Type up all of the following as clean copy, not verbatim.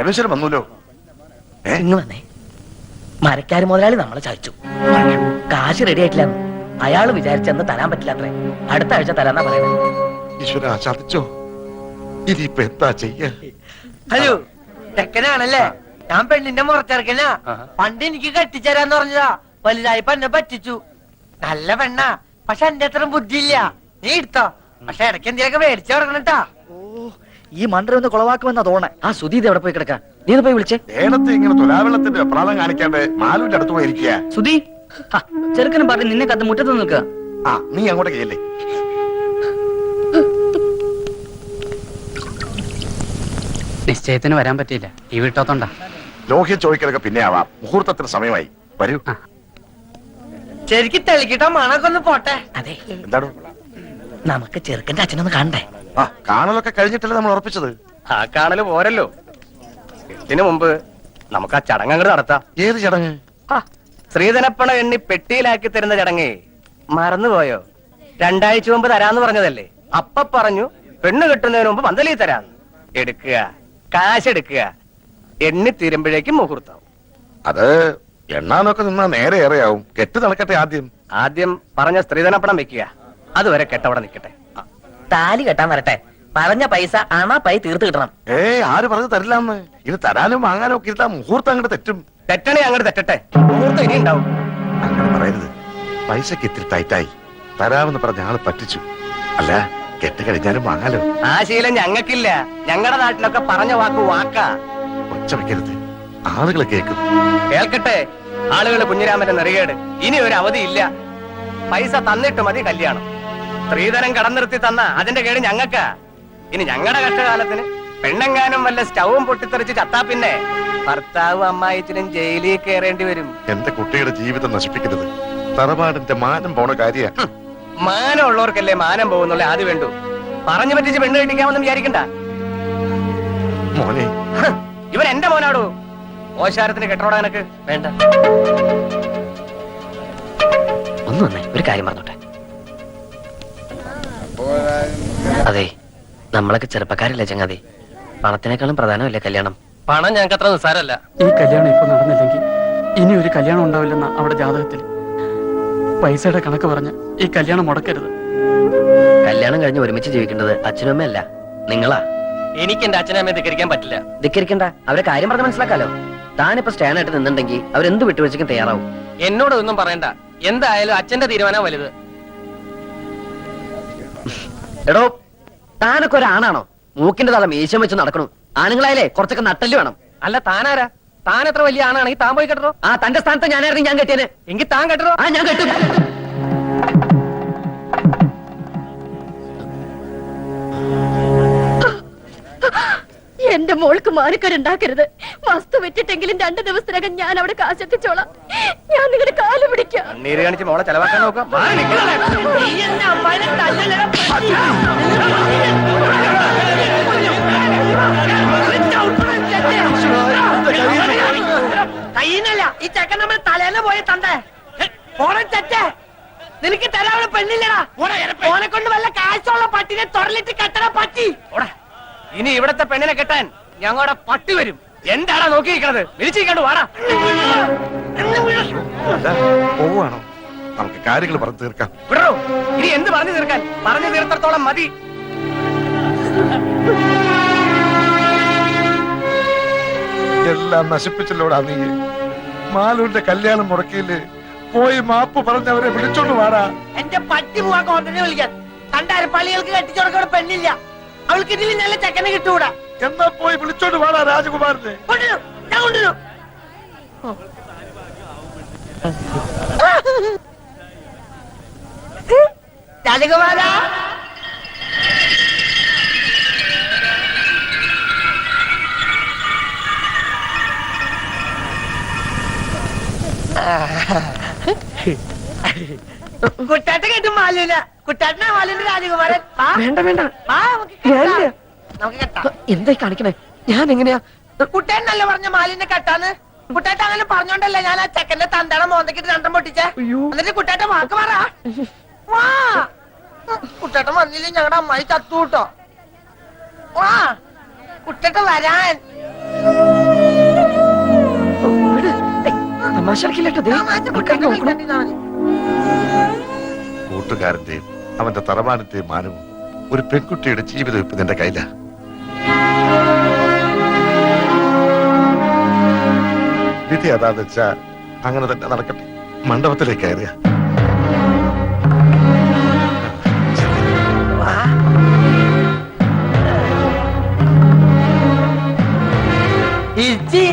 പരമേശ്വരൻ വന്നൂലോ. ഇങ്ങ് വന്നേ. മരക്കാര് മുതലാളി നമ്മളെ ചതിച്ചു. കാശ് റെഡി ആയിട്ടില്ല. അയാള് വിചാരിച്ചെന്ന് തരാൻ പറ്റില്ല അത്രേ. അടുത്ത ആഴ്ച തരാന്നാ പറയുന്നത്. ഈശ്വര ചതിച്ചോ? ഇനിയിപ്പൊ എന്താ ചെയ്യ? ഹലോ, ചെക്കനാണല്ലേ? ഞാൻ പെണ്ണിന്റെ മുറച്ചെറുക്കനാ. പണ്ട് എനിക്ക് കെട്ടിച്ചേരാന്ന് പറഞ്ഞതാ. വലുതായപ്പോ എന്നെ പറ്റിച്ചു. നല്ല പെണ്ണാ, പക്ഷെ എന്റെ അത്ര ബുദ്ധിയില്ല. നീ എടുത്തോ, പക്ഷെ ഇടയ്ക്ക് എന്തെങ്കിലുമൊക്കെ മേടിച്ചു കൊടുക്കണട്ടാ. ഈ മണ്ടര ഒന്ന് കുളവാക്കുമെന്നാ തോന്നേ. ആ സുധീത് എവിടെ പോയി കിടക്കാ? നീ ഒന്ന് പോയി വിളിച്ചേ. ഏണത്ത് ഇങ്ങനെ തുലാവെള്ളത്തിന്റെ അപ്രാളം കാണിക്കാണ്ട് മാലുവിന്റെ അടുത്ത് പോയിരിക്കുക. സുധി, ചെറുക്കനും പറഞ്ഞ് നിന്നെ കത്ത് മുറ്റത്ത് നിൽക്കുക. ആ, നീ അങ്ങോട്ടേക്ക് ചെല്ലേ. നിശ്ചയത്തിന് വരാൻ പറ്റിയില്ല. ഈ വീട്ടോത്തോണ്ടാ. ലോഹ്യ ചോദിക്കലൊക്കെ പിന്നെ ആവാം. മുഹൂർത്തത്തിന് സമയമായി. വരൂ. ശരിക്കും തെളിക്കിട്ടോ മണൊക്കെ ഒന്ന് പോട്ടെ. അതെ, എന്താണ്? നമുക്ക് ചെറുക്കന്റെ അച്ഛനൊന്ന് കാണണ്ടേ? ആ, കാണലൊക്കെ കഴിഞ്ഞിട്ടല്ലേ നമ്മൾ ഉറപ്പിച്ചത്. ആ കാണല് പോരല്ലോ. ഇതിനു മുമ്പ് നമുക്ക് ആ ചടങ്ങ് അങ്ങോട്ട് നടത്താം. ഏത് ചടങ്ങ്? ശ്രീധനപ്പണ എണ്ണി പെട്ടിയിലാക്കി തരുന്ന ചടങ്ങ് മറന്നുപോയോ? 2 ആഴ്ച മുമ്പ് തരാന്ന് പറഞ്ഞതല്ലേ. അപ്പ പറഞ്ഞു പെണ്ണ് കെട്ടുന്നതിന് മുമ്പ് പന്തലി തരാന്ന്. എടുക്കുക, കാശ് എടുക്കുക. എണ്ണി തീരുമ്പോഴേക്കും മുഹൂർത്തം. അത് എണ്ണാനൊക്കെ നിന്നാ നേരെ ഏറെയാവും. കെട്ട് നടക്കട്ടെ ആദ്യം. ആദ്യം പറഞ്ഞ സ്ത്രീധനപ്പണം വെക്കുക. അതുവരെ കെട്ടവിടെ നിൽക്കട്ടെ. താലി കെട്ടാൻ വരട്ടെ. പറഞ്ഞ പൈസ പൈ തീർത്ത് കിട്ടണം. ആര് പറഞ്ഞു തരില്ലാന്ന്? ഇത് തരാനും വാങ്ങാനും ഒക്കെ ഇരുത്താ മുഹൂർത്തം അങ്ങോട്ട് തെറ്റും. തെറ്റണേ അങ്ങോട്ട് തെറ്റട്ടെ. മുഹൂർത്തം ഇനി ഉണ്ടാവും. അങ്ങനെ പറയരുത്. പൈസക്ക് ഇത്തിരി ടൈറ്റായി. തരാമെന്ന് പറഞ്ഞ ആള് പറ്റിച്ചു. അല്ല, കെട്ട് കഴിഞ്ഞാലും വാങ്ങാലോ. ആ ശീലം ഞങ്ങൾക്കില്ല. ഞങ്ങളുടെ നാട്ടിലൊക്കെ പറഞ്ഞ വാക്ക് വാക്കാ. ഒച്ച വെക്കരുത്, ആളുകൾ കേൾക്കും. കേൾക്കട്ടെ ആളുകള്. കുഞ്ഞിരാമന്റെ നെറികേട്. ഇനി ഒരു അവധിയില്ല. പൈസ തന്നിട്ട് മതി കല്യാണം. സ്ത്രീധനം കടന്നിർത്തി തന്ന അതിന്റെ കേട് ഞങ്ങൾക്കാ. ഇനി ഞങ്ങളുടെ കഷ്ടകാലത്തിന് പെണ്ണെങ്ങാനും വല്ല സ്റ്റൗവും പൊട്ടിത്തെറിച്ച് ചത്താ പിന്നെ ഭർത്താവ് അമ്മായിച്ചനും ജയിലിൽ കയറേണ്ടി വരും. എന്റെ കുട്ടിയുടെ ജീവിതം നശിപ്പിക്കരുത്. തറവാടിന്റെ മാനം പോണ കാര്യ. മാനം ഉള്ളവർക്കല്ലേ മാനം പോകുന്നുള്ള ആദ്യം വേണ്ടു. പറഞ്ഞു പറ്റിച്ച് പെണ്ണ് കെട്ടിക്കാമെന്ന് വിചാരിക്കണ്ട. മോനെ, ഇവൻ എന്റെ മോനാടോ. ഓശാരത്തിന് കെട്ടോടാ എനക്ക് വേണ്ട. ഒന്ന് വന്നേ, ഒരു കാര്യം പറഞ്ഞോട്ടെ. അതെ, നമ്മളൊക്കെ ചെറുപ്പക്കാരല്ലേ ചങ്ങാതി. പണത്തിനേക്കാളും പ്രധാനമല്ലേ കല്യാണം? പണം ഞങ്ങൾക്ക് അത്ര നിസ്സാരല്ല. ഈ കല്യാണം ഇപ്പൊ നടന്നില്ലെങ്കിൽ ഇനി ഒരു കല്യാണം ഉണ്ടാവില്ലെന്ന അവിടെ ജാതകത്തിൽ. പൈസയുടെ കണക്ക് പറഞ്ഞ് ഈ കല്യാണം മുടക്കരുത്. കല്യാണം കഴിഞ്ഞ് ഒരുമിച്ച് ജീവിക്കേണ്ടത് അച്ഛനും അമ്മയല്ല, നിങ്ങളാ. എനിക്ക് എന്റെ അച്ഛനെ അമ്മയെ ധിക്കരിക്കാൻ പറ്റില്ല. ധിക്കരിക്കണ്ട, അവരെ കാര്യം പറഞ്ഞ് മനസ്സിലാക്കാലോ. താനിപ്പോ സ്റ്റാൻഡായിട്ട് നിന്നുണ്ടെങ്കിൽ അവരെന്ത് വിട്ടുവീഴ്ചയ്ക്കും തയ്യാറാവും. എന്നോട് ഒന്നും പറയണ്ട. എന്തായാലും അച്ഛന്റെ തീരുമാനം വലുത്. എടോ, താനൊക്കെ ഒരാണാണോ? മൂക്കിന്റെ തല മീശം വെച്ച് നടക്കണു. ആണുങ്ങളായാലേ കുറച്ചൊക്കെ നട്ടല് വേണം. അല്ല താനാരാ? താൻ എത്ര വലിയ ആണാണെങ്കിൽ താൻ പോയി കെട്ടോ. ആ, തന്റെ സ്ഥാനത്ത് ഞാനായിരുന്നു ഞാൻ കെട്ടിയത്. എങ്കിൽ താൻ കെട്ടോ. ആ, ഞാൻ കെട്ടും. എന്റെ മോൾക്ക് മാറിക്കരുണ്ടാക്കരുത്. വസ്തു വെച്ചിട്ടെങ്കിലും 2 ദിവസത്തിനകം ഞാൻ അവിടെ കാശെത്തിച്ചോളാം. ഞാൻ നിങ്ങളുടെ കാല് പിടിക്കാം. നീര് കാണിച്ച് മോളെ ചെലവാക്കാൻ നോക്കാം. കയ്യിന്നല്ല, ഈ ചെക്കൻ നമ്മൾ തലേന്ന് പോയി തണ്ടേ. ഓണ ചെറ്റേ, നിനക്ക് തരാനുള്ള പെണ്ണില്ലടാ. ഓനെ കൊണ്ട് വല്ല കാശുള്ള പട്ടിനെ തൊടലിട്ട് കെട്ടണ പട്ടി. ഇനി ഇവിടത്തെ പെണ്ണിനെ കെട്ടാൻ ഞങ്ങളുടെ പട്ടി വരും. എന്താടാ നോക്കിയിരിക്കണത്? വിളിച്ചിരിക്കണ്ടു വാടാ. പോവാണോ? നമുക്ക് കാര്യങ്ങൾ പറഞ്ഞു തീർക്കാം. വിടറോ, ഇനി എന്ത് പറഞ്ഞു തീർക്കാൻ? പറഞ്ഞു തീർത്തോളം മതി. എല്ലാം നശിപ്പിച്ചല്ലോടാ നീ. മാലൂന്റെ കല്യാണം മുടക്കിയില് പോയി മാപ്പ് പറഞ്ഞവരെ വിളിച്ചോണ്ട് വാടാ. എന്റെ പട്ടി പോവാ കോട്ടനെ വിളിക്കാൻ. കണ്ടാര് പള്ളികൾക്ക് കെട്ടിച്ചോടക്കോടെ പെണ്ണില്ല. അവൾക്ക് ഇതിൽ നല്ല ചെക്കനെ കിട്ടൂടാ. എന്നാ പോയി വിളിച്ചോണ്ട് വാടാ രാജകുമാരനെ. കൊണ്ടുവരും, ഞാൻ കൊണ്ടുവരും. രാജകുമാരാ, കുട്ടാട്ട കേട്ടു മാലൂല. കുട്ടാട്ടനാ മാലൂന്റെ രാജകുമാരൻ. വേണ്ട വേണ്ട, നമുക്ക് കെട്ടാം. എന്തായി കാണിക്കണേ? ഞാൻ എങ്ങനെയാ? കുട്ടേനല്ല പറഞ്ഞ മാലിന്റെ കെട്ടാന്ന്. കുട്ടേട്ട അങ്ങനെ പറഞ്ഞോണ്ടല്ലേ ഞാൻ ആ ചെക്കന്റെ തന്തട മോന്തക്കിട്ട് 2 പൊട്ടിച്ചേ. എന്നിട്ട് കുട്ടേട്ട വാക്ക് പറ. വാ, കുട്ടേട്ട വന്നില്ലേ ഞങ്ങളുടെ അമ്മായി ചത്തു കൂട്ടോ. വാ കുട്ടേട്ട വരാൻ. തമാശ കളിക്കില്ലട്ടോ, ദേ, ആൾക്കാര് നോക്കണം. കൂട്ടുകാരന്റെയും അവന്റെ തറവാനത്തെയും മാനവും ഒരു പെൺകുട്ടിയുടെ ജീവിതം ഇപ്പൊ നിന്റെ കയ്യിലാ. വിധി അതാന്ന് വെച്ചാ അങ്ങനെ തന്നെ നടക്കട്ടെ. മണ്ഡപത്തിലേക്ക് കയറിയ ചേച്ചി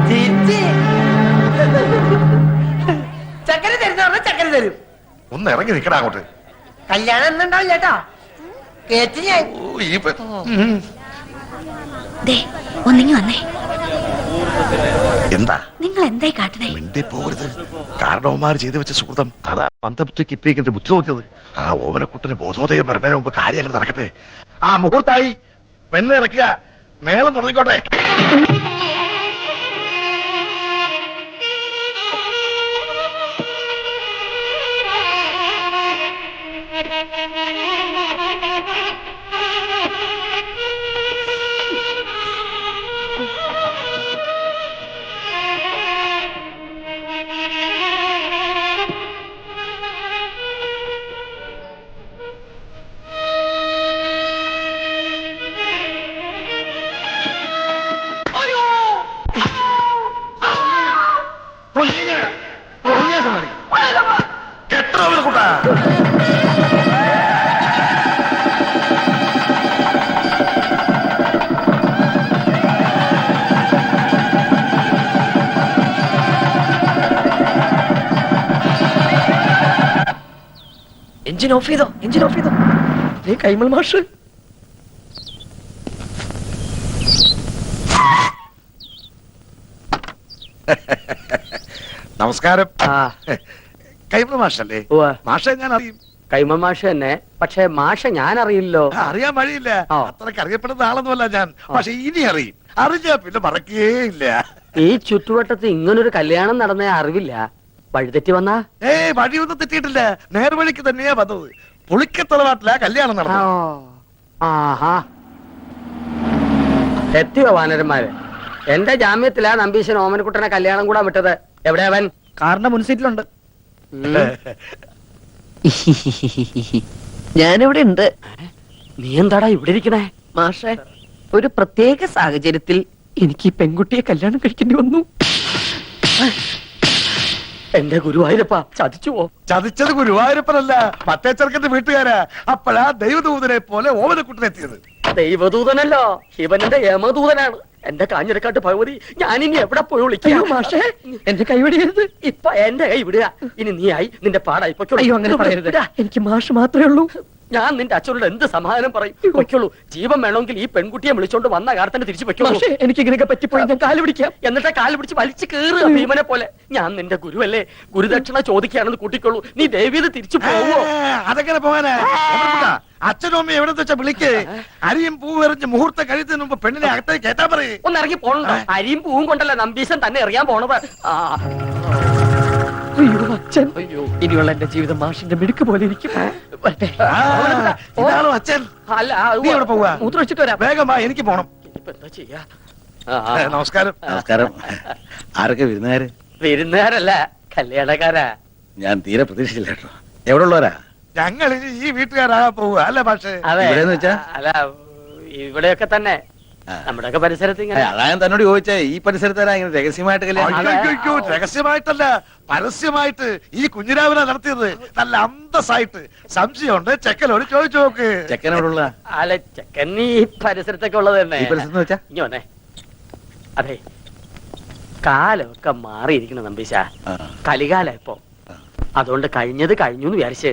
ചേച്ചി ചക്കര തരുന്ന ചക്കര തരും. ഒന്ന് ഇറങ്ങി നിൽക്കടാ അങ്ങോട്ട്. കല്യാണം എന്നുണ്ടാവില്ല കേട്ടോ, കേച്ചു ഞാൻ. ഓ, ഈ പെ- ദേ ഒന്നിങ്ങി വന്നേ. എന്താ നിങ്ങൾ എന്തായി കാട്ടണേ? മിണ്ടി പോകരുത്. കാരണവന്മാർ ചെയ്തു വെച്ച സുഹൃതം അതാ പന്തപുറ്റിക്ക് ഇപ്പിക്കിന്റെ ബുദ്ധി നോക്കിയത്. ആ ഓമനക്കുട്ടന് ബോധോദയം വരുന്നതിന് മുമ്പ് കാര്യങ്ങൾ നടക്കട്ടെ. ആ മുഹൂർത്തായി പെണ്ണ് ഇറക്കുക, മേളം തുടങ്ങിക്കോട്ടെ. എഞ്ചിൻ ഓഫ് ചെയ്തോ, എഞ്ചിൻ ഓഫ് ചെയ്തോ. ദേ കൈമൾ മാഷ്. നമസ്കാരം. ആ കൈമൾ മാഷല്ലേ? ഉവ്വ. മാഷെ ഞാൻ അറിയും. കൈമ മാഷ തന്നെ, പക്ഷെ മാഷ ഞാൻ അറിയില്ലോ. അറിയാൻ വഴിയില്ല. ആ. അത്രക്ക് അറിയപ്പെടുന്ന ആളൊന്നുമല്ല ഞാൻ. പക്ഷെ ഇനി അറിയും. അറിഞ്ഞാ പിന്നെ മറക്കേയില്ല. ഈ ചുറ്റുവട്ടത്ത് ഇങ്ങനൊരു കല്യാണം നടന്ന അറിവില്ല. വഴിതെറ്റി വന്നാ വഴിയൊന്നും തെറ്റിയിട്ടില്ല. നേർവഴിക്ക് തന്നെയാ വന്നത്. പുളിക്കത്തറവാട്ടിലാ കല്യാണം നടന്നത്. ആഹാ എത്തിയോ വാനരന്മാര്? എന്റെ ജാമ്യത്തിലാ നമ്പീശൻ ഓമനക്കുട്ടനെ കല്യാണം കൂടാൻ വിട്ടത്. എവിടെയാ അവൻ? കാറിന്റെ മുൻസീറ്റിലുണ്ട്. ഉം. ഞാനിവിടെ ഉണ്ട് നീ എന്താടാ ഇവിടെ ഇരിക്കണേ? മാഷെ. ഒരു പ്രത്യേക സാഹചര്യത്തിൽ എനിക്ക് ഈ പെൺകുട്ടിയെ കല്യാണം കഴിക്കേണ്ടി വന്നു. എന്റെ ഗുരുവായൂരപ്പ ചതിച്ചുവോ? ചതിച്ചത് ഗുരുവായൂരപ്പനല്ല, മറ്റേ ചെറുക്കന്റെ വീട്ടുകാരാ. അപ്പോഴാ ദൈവദൂതനെ പോലെ ഓമനക്കുട്ടനെത്തിയത്. ദൈവദൂതനല്ലോ, ശിവനന്റെ യമദൂതനാണ്. എന്റെ കാഞ്ഞിരക്കാട്ട് ഭഗവതി, ഞാനിനി എവിടെ പോയി വിളിക്കാം? മാഷേ, എന്റെ കൈവിടിയരുത്. ഇപ്പൊ എന്റെ കൈ വിടുക. ഇനി നീയായി നിന്റെ പാടായി പൊയ്ക്കോളൂ. അയ്യോ, അങ്ങനെ പറയരുത്. എനിക്ക് മാഷ് മാത്രമേ ഉള്ളൂ. ഞാൻ നിന്റെ അച്ഛനോട് എന്ത് സമാധാനം പറയും? പൊയ്ക്കോളൂ. ജീവൻ വേണമെങ്കിൽ ഈ പെൺകുട്ടിയെ വിളിച്ചോണ്ട് വന്ന കാലത്തന്നെ തിരിച്ചു പൊയ്ക്കോളൂ. മാഷേ, എനിക്ക് ഇങ്ങനെയൊക്കെ പറ്റിപ്പോയി. ഞാൻ കാല് പിടിക്കാം. എന്നിട്ട് കാല് പിടിച്ച് വലിച്ചു കേറുക ഭീമനെ പോലെ. ഞാൻ നിന്റെ ഗുരുവല്ലേ, ഗുരുദക്ഷിണ ചോദിക്കുകയാണെന്ന് കൂട്ടിക്കോളൂ. നീ ദേവീത് തിരിച്ചു പോവോ? അതെങ്ങനെ പോകാനാ? ഓമനക്കുട്ടാ, അച്ഛനും അമ്മയും എവിടെ വെച്ചാ വിളിക്ക്. അരിയും പൂവെറിഞ്ഞ് മുഹൂർത്തം കഴിയുന്നതിന് മുമ്പ് പെണ്ണിനെ അകത്തേക്ക് കേട്ടാ പറയേ. ഒന്ന് ഇറങ്ങി പോണോ? അരിയും പൂവും കൊണ്ടല്ല നമ്പീശൻ തന്നെ എറിയാൻ പോണത്. അയ്യോ അച്ഛൻ, ഇനിയുള്ള എന്റെ ജീവിതം മാഷിന്റെ മിടുക്ക് പോലെ ഇരിക്കും. വരട്ടെ. ഇതാണോ അച്ഛൻ? അല്ല, നീ എവിടെ പോവാ? മൂത്രം വെച്ചിട്ട് വരാം. വേഗം വാ, എനിക്ക് പോണം. ഇനിയിപ്പോ എന്താ ചെയ്യാ? നമസ്കാരം. നമസ്കാരം. ആരൊക്കെ വിരുന്നുകാര്? വിരുന്നുകാരല്ല, കല്യാണക്കാരാ. ഞാൻ തീരെ പ്രതീക്ഷിച്ചില്ല കേട്ടോ. എവിടെ ഉള്ളവരാ? ഞങ്ങൾ ഇനി ഈ വീട്ടുകാരാ പോവുക അല്ലേ പക്ഷേ? അതെ, ഇവിടെന്ന് വെച്ചാ? അല്ല ഇവിടെയൊക്കെ തന്നെ നമ്മുടെയൊക്കെ പരിസരത്ത് ഇങ്ങനെ. അതാ ഞാൻ തന്നോട് ചോദിച്ചേ, ഈ പരിസരത്താരാ ഇങ്ങനെ രഹസ്യമായിട്ട് കല്യാണം? അയ്യോ, രഹസ്യമായിട്ടല്ല, പരസ്യമായിട്ട് ഈ കുഞ്ഞിരാവിനെ നടത്തിയത്. നല്ല അന്തസ്സായിട്ട്. സംശയമുണ്ട്, ചെക്കലോട് ചോദിച്ചു നോക്ക്. ചെക്കനോടുള്ള അല്ല, ചെക്കൻ ഈ പരിസരത്തൊക്കെ ഉള്ളത് തന്നെ. ഈ പരിസരത്ത് വെച്ചാ? ഇനി വന്നേ. അതെ, കാലമൊക്കെ മാറിയിരിക്കണം നമ്പീശ. കലികാല ഇപ്പൊ. അതുകൊണ്ട് കഴിഞ്ഞത് കഴിഞ്ഞു എന്ന് വിചാരിച്ച്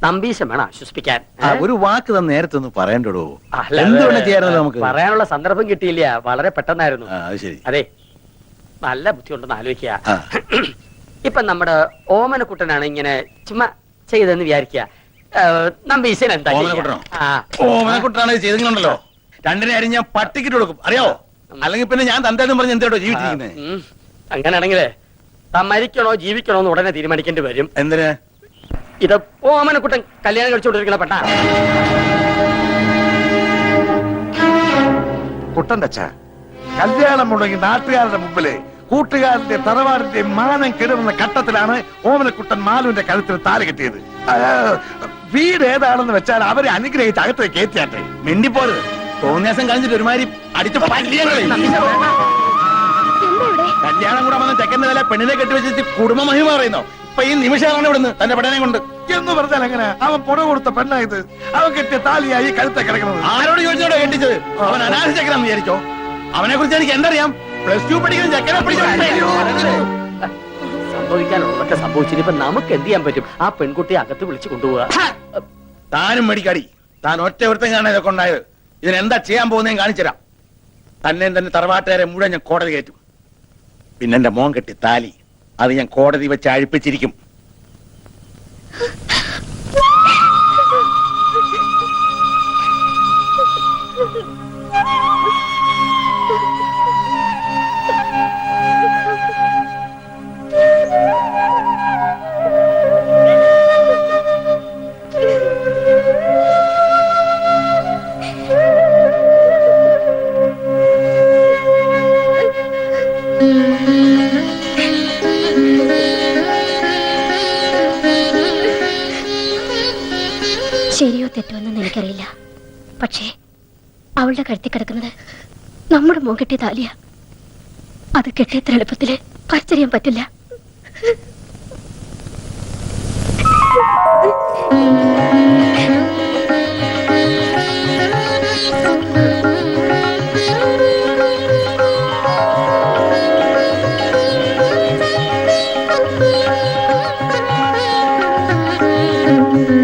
നമ്പീശം വേണം ആശ്വസിപ്പിക്കാൻ. ഒരു വാക്ക് തന്നെ നേരത്തെ ഒന്ന് പറയണ്ടോ? അല്ല, എന്ത് വേണം ചെയ്യാറുണ്ട് നമുക്ക്? പറയാനുള്ള സന്ദർഭം കിട്ടിയില്ല, വളരെ പെട്ടെന്നായിരുന്നു. അത് ശരി. അതെ, നല്ല ബുദ്ധിയുണ്ടെന്ന് ആലോചിക്കുക. ആ. ഇപ്പൊ നമ്മുടെ ഓമനക്കുട്ടനാണ് ഇങ്ങനെ ചുമ്മാ ചെയ്തെന്ന് വിചാരിക്കുക. നമ്പീശൻ എന്താ ഓമനക്കുട്ടനോ? ഓമനക്കുട്ടനാണ് ചെയ്തിട്ടുണ്ടല്ലോ. രണ്ടിനെ അരി ഞാൻ പട്ടിക്കിട്ട് കൊടുക്കും, അറിയാവോ? അല്ലെങ്കിൽ പിന്നെ ഞാൻ തന്തേന്നും പറഞ്ഞ് എന്തോ ജീവിച്ചിരിക്കുന്നത്. അങ്ങനെയാണെങ്കിലേ താൻ മരിക്കണോ ജീവിക്കണോ എന്ന് ഉടനെ തീരുമാനിക്കേണ്ടി വരും. എന്തിന്? ഇത് ഓമനക്കുട്ടൻ കല്യാണം കഴിച്ചുകൊണ്ടിരിക്കണ പെട്ടാ. കുട്ടന്റെ അച്ഛ, കല്യാണം മുടങ്ങി നാട്ടുകാരുടെ മുമ്പില് കൂട്ടുകാരന്റെ തറവാടിന്റെ മാനം കെടുന്ന ഘട്ടത്തിലാണ് ഓമനക്കുട്ടൻ മാലുവിന്റെ കഴുത്തിൽ താലി കെട്ടിയത്. വീട് ഏതാണെന്ന് വെച്ചാൽ അവരെ അനുഗ്രഹിച്ച് അകത്തേക്ക് കയറ്റിയാട്ടെ. മിണ്ടിപ്പോരുത്. തോന്നിയാസം കഴിഞ്ഞിട്ട് ഒരുമാതിരി അടിച്ച കല്യാണം കൂടെ വന്ന ചെക്കന്റെ തല പെണ്ണിനെ കെട്ടിവെച്ചിട്ട് കുടുംബ മഹിമ പറയുന്നോ? ഇപ്പൊ ഈ നിമിഷമാണ് ഇവിടുന്ന് തന്റെ പെടനെ കൊണ്ട് എന്ന് പറഞ്ഞാൽ എങ്ങനെ? അവൻ പുറ കൊടുത്ത പെണ്ണായത്. അവൻ കെട്ടിയ താലിയായി കഴുത്തെ കിടക്കുന്നത്. ആരോട് ചോദിച്ചോടോ കെട്ടിച്ചത്? അവൻ അനാഥ ചെക്കനാന്ന് വിചാരിച്ചോ? അവനെ കുറിച്ച് എനിക്ക് എന്തറിയാം? +2 പഠിക്കുന്ന ചെക്കനെ സംഭവിക്കാനുള്ളതൊക്കെ സംഭവിച്ചിട്ട് ഇപ്പൊ നമുക്ക് എന്ത് ചെയ്യാൻ പറ്റും? ആ പെൺകുട്ടിയെ അകത്ത് വിളിച്ചു കൊണ്ടുപോവുക. താനും മേടിക്കാടി. താൻ ഒറ്റ ഒരുത്തം കാണാൻ ഇതൊക്കെ ഉണ്ടായത്. ഇതിനെന്താ ചെയ്യാൻ പോകുന്നതും കാണിച്ചുതരാം. തന്നെ തറവാട്ടുകാരെ മുഴുവൻ ഞാൻ കോടതി കയറ്റും. പിന്നെ എന്റെ മോൻ കെട്ടി താലി അത് ഞാൻ കോടതി വെച്ച് അഴിപ്പിച്ചിരിക്കും. ശരിയോ തെറ്റോ എന്നെന്ന് എനിക്കറിയില്ല. പക്ഷേ അവളുടെ കഴുത്തി കിടക്കുന്നത് നമ്മുടെ മോൻ കെട്ടിയ താലിയ. അത് കെട്ടിയത്ര എളുപ്പത്തില് പറിച്ചറിയാൻ പറ്റില്ല.